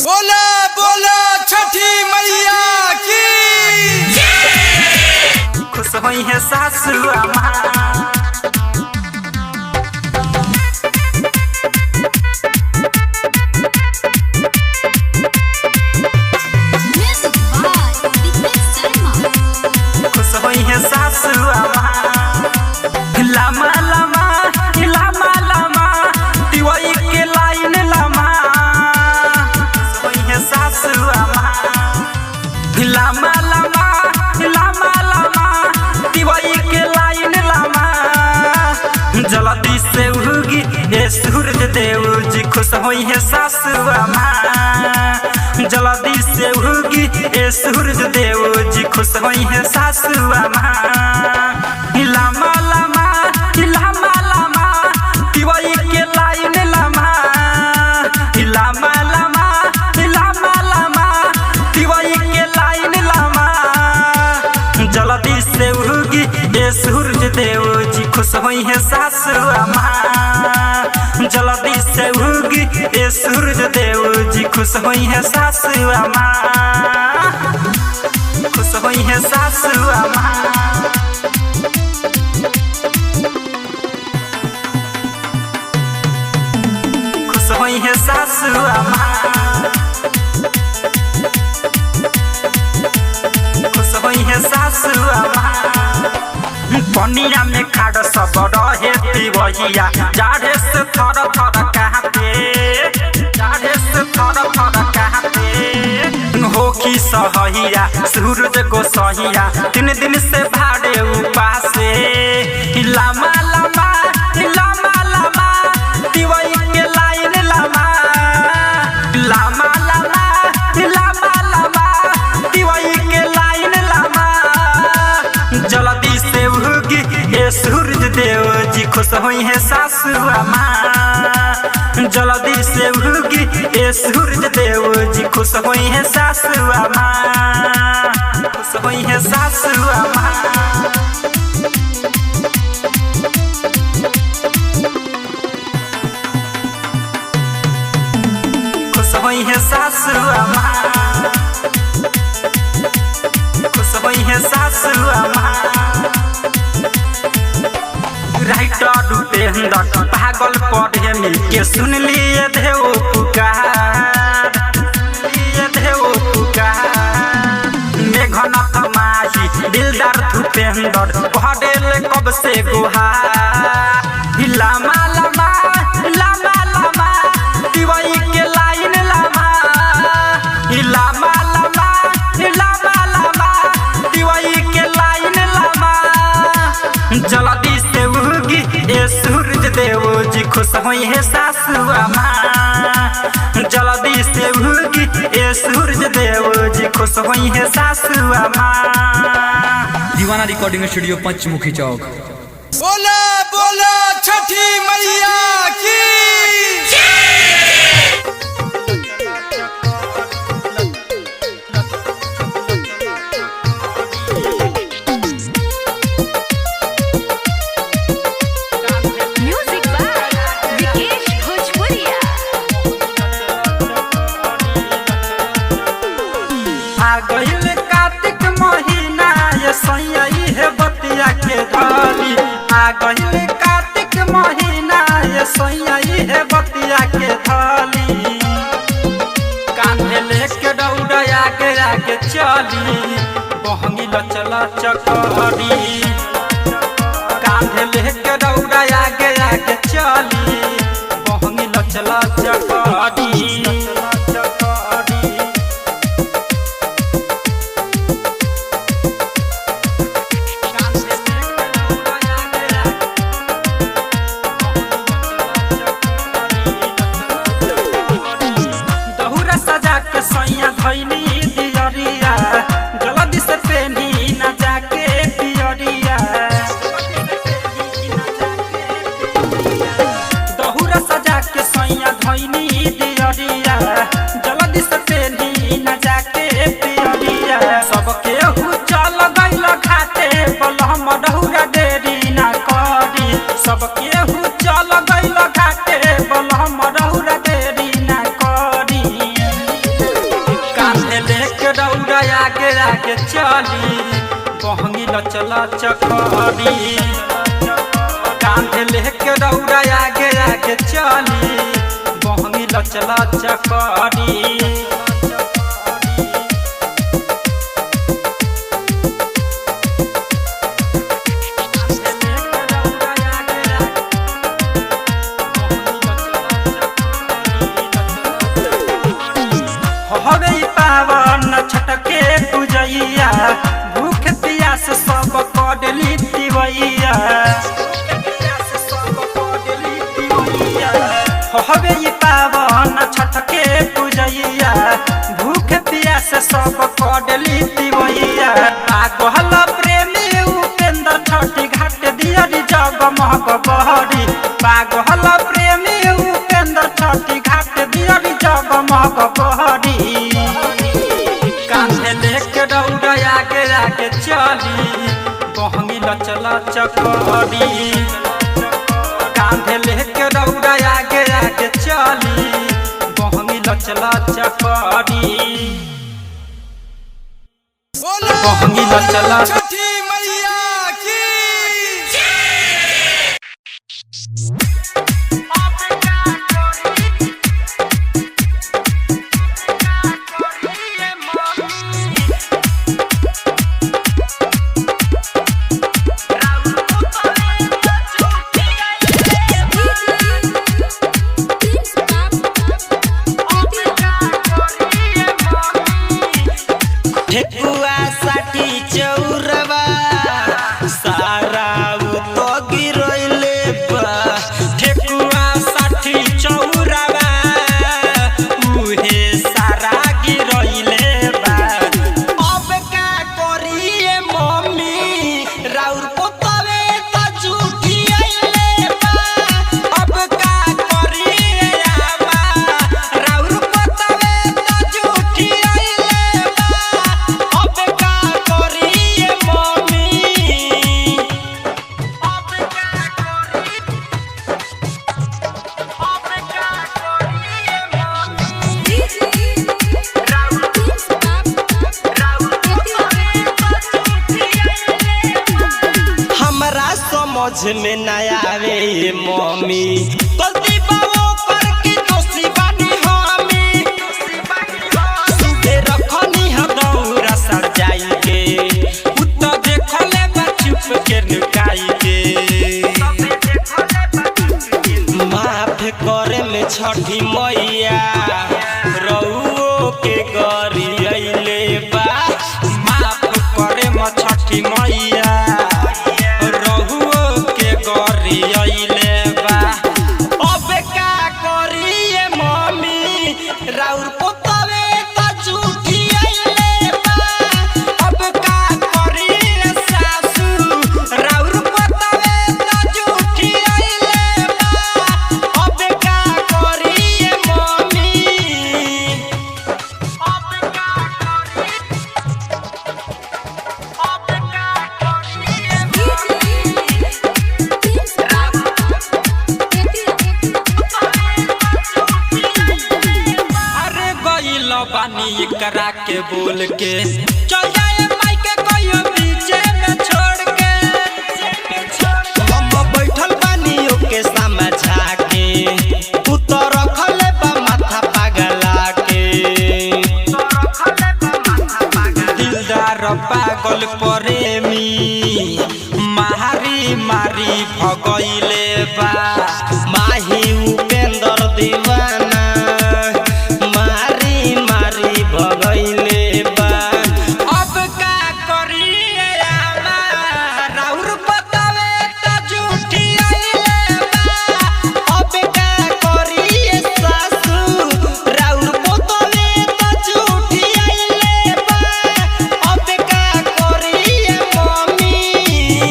बोला बोला छठी मैया की खुश होई है सासु अम्मा। खुश होई है सासु अम्मा। लामा लामा लामा लामा दिवाई के लाइन लामा। खुश होई है सासु अम्मा। लामा लामा लामा लामा दिवाई के लाइन लामा। जल्दी से उगी ए सूरज देव जी खुश होई है सासु अम्मा। जल्दी से उगी ए सूरज देव जी खुश होई है सासु अम्मा। लामा लामा लामा लामा दिवाई के लाइन लामा। लामा लामा लामा लामा दिवाई के लाइन लामा। जल्दी से उगी ए सूरज देव जी खुश होई है सासु अम्मा। जल्दी से उगी ए सूरज देव जी खुश होई है सासु अम्मा। खुश होई है सासु अम्मा। खुश होई है सासु अम्मा। खुश होई है सासु अम्मा। पनिया में खाड़ सब रहे दिवहिया जाड़े से थर थर कहते। जाड़े से थर थर कहते हो की सहैया सूरज गोसैया 3 दिन से भाड़े उपासे। लामा लामा लामा लामा दिवाई के लाइन लामा। लामा लामा लामा लामा दिवाई के लाइन लामा। जल्दी से उगी ए सूरज देव जी खुश होई है सासु अम्मा। जल्दी से उगी ए सूरज देव जी खुश होई है सासु अम्मा। खुश होई है सासु अम्मा। खुश होई है सासु अम्मा। खुश होई है सासु अम्मा। राइटर उपेंद्र पागल पढ़े मिलके सुन लिए देव पुकार। लिए देव पुकार मेघनाथ माही दिलदार भूपेंद्र पढ़े कब से गुहार। लामा लामा लामा लामा दिवाई के लाइन लामा। लामा लामा लामा लामा दिवाई के लाइन लामा। जल्दी से उगी ए सूरज देव जी खुश होई है सासु अम्मा। जल्दी से उगी ए सूरज देव जी खुश होई है सासु अम्मा। दीवाना रिकॉर्डिंग स्टूडियो पंचमुखी चौक। बोला बोला छठी मैया की कार्तिक महीना ये सैया है बतिया के धाली। आ गइल कार्तिक महीना ये सैया है बतिया के धाली। कान्हे लेके दौड़ा आगे आगे चली बहंगी लचला चकरी। कान्हे लेके दौड़ा आगे आगे चली बहंगी लचला चकरी। जल्दी से पेनी न जाके पियरिया। लेके रौरा आगे आगे चली बहंगी लचला चकरी कांधे लेके रौरा आगे आगे चली बहंगी लचला चकरी हवे पावन छटके पूजैया भूख प्यास सब कडली दिवैया हवे पावन छटके पूजैया भूख प्यास सब कडली दिवैया पागल प्रेमी उपेंद्र छठी घाट दियरी जगमग बहरी पागल प्रेमी उपेंद्र छठी घाट दियरी जगमग बहरी कांधे लेके रौरा आगे आगे चली बहंगी लचला चकरी कांधे लेके रौरा आगे आगे चली बहंगी लचला चकरी बोलो बहंगी लचला छठी मैया की ठेकुआ साठी चौरवा सारा तो गिरोइले बा ठेकुआ साठी चौरवा उहे सारा गिरोइले बा अब का करिए मम्मी राउर पोतवे त झूठी आइले बा अब का करिए आमा राउर पतवे त झूठी आइले बा अब का करिए मम्मी अब का करिए हमरा समझ में न आवे मम्मी गलती बाबू पर की दोषी बानी हमी सुबह रखनी ह दौरा सर जाई के उत देखले बा चुप के नुकाई के माफ करे में छठी मैया रउओ के गरी अइले बा माफ करे म छठी मैया रहुओ के गरी अइले बा अब का करिए मम्मी राउर पोतवे त झूठी आइले बा अब का करिए सासू राउर पतवे त झूठी आइले बा अब का करिए मम्मी अब का करिए अरे गइल बानी करा के बोल के चल जाए माई के कहियो बीचे में छोड़ के हम बैठल बानी ओके समझा के पुत रखले बा माथा पगला के दिलदार पागल प्रेमी मारी मारी भगइले बा